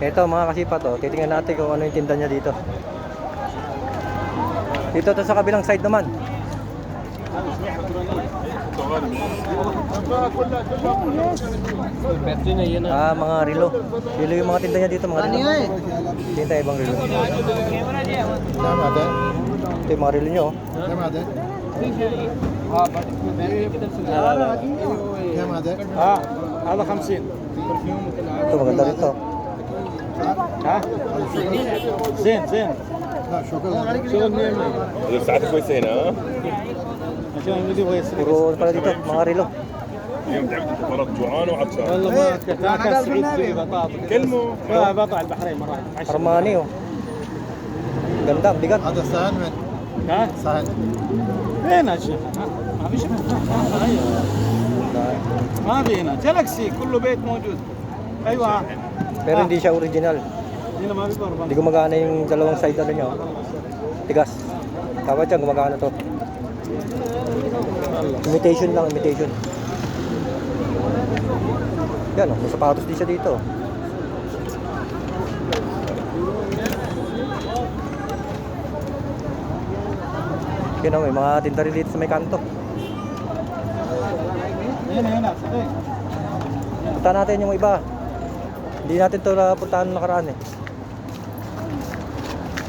Ito mga kasipa to, titingnan natin kung ano yung tinda niya dito. Dito to sa kabilang side naman. Mga relo. Relo yung mga tinda niya dito, mga relo. Tinda ibang relo. Ito yung mga relo niyo. هذا 50 Ito maganda rito. ها زين زين شغل 100 ساعتك كويسه هنا ها؟ عشان اللي يبغى يسرق Puro pala dito, mga relo. اليوم تعبت فرق جوعان وعطشان والله ما كان سعيد في بطاطا كلمه بطع البحرين مره Armani oh. Ganda, bigat. هذا صحن من ها صحن فين الشيخ ما في شيء ما في هنا جالكسي كله بيت موجود ايوه Pero hindi siya original. هنا ما في بربان Hindi gumagana yung dalawang side ano niya. Tigas. Dapat yan, gumagana to. Imitation lang, imitation. Yan oh, may sapatos din siya dito. Yan oh, may mga tinda rin dito sa may kanto. هنا صدق Punta natin yung iba. Hindi natin ito napuntahan nung nakaraan eh.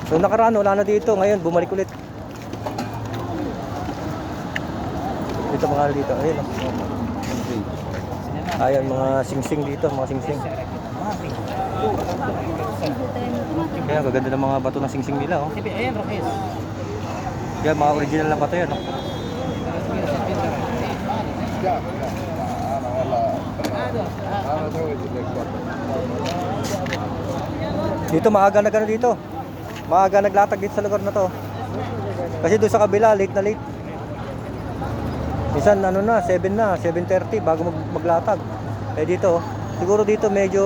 So nakaraan wala na dito, ngayon bumalik ulit. Dito mga dito, ayun oh. Ayan mga singsing dito, mga singsing. Kaya gaganda ng mga bato ng singsing nila oh. Kaya mga original na bato yan oh. Dito maaga na gano'n dito. Maaga naglatag dito sa lugar na to. Kasi doon sa kabila late na late. Minsan ano na, 7 na, 7:30 bago maglatag. Eh dito, siguro dito medyo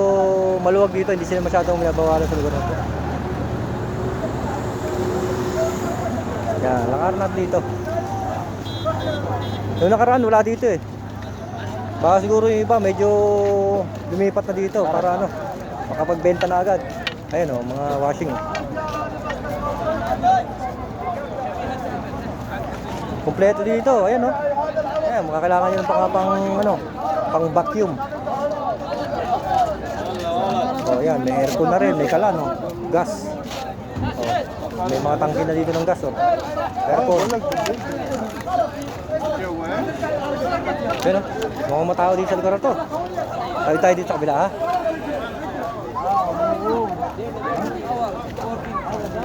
maluwag dito, hindi sila masyadong minabawalan sa lugar na to. Yan, lakar natin dito. Noong nakaraan wala dito eh. Baka siguro yung iba medyo lumipat na dito para ano, makapagbenta na agad. Ayun oh, mga washing. Kompleto dito, ayun oh. Ayan, makakailangan nyo ng pang vacuum. Oh, yan, may aircon na rin, may kalan oh. Gas. Oh, may mga tangke na dito ng gas oh. Aircon. Pero, mga matao dito sa lugar na to. Tayo tayo dito sa kabila ha.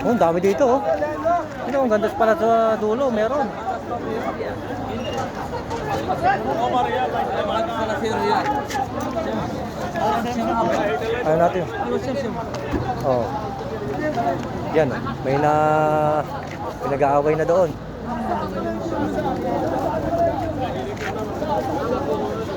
Oh, ang dami dito oh. Ano, ang ganda pala sa dulo, meron. Ano natin? Oh. Yan oh. May nag-aaway na doon.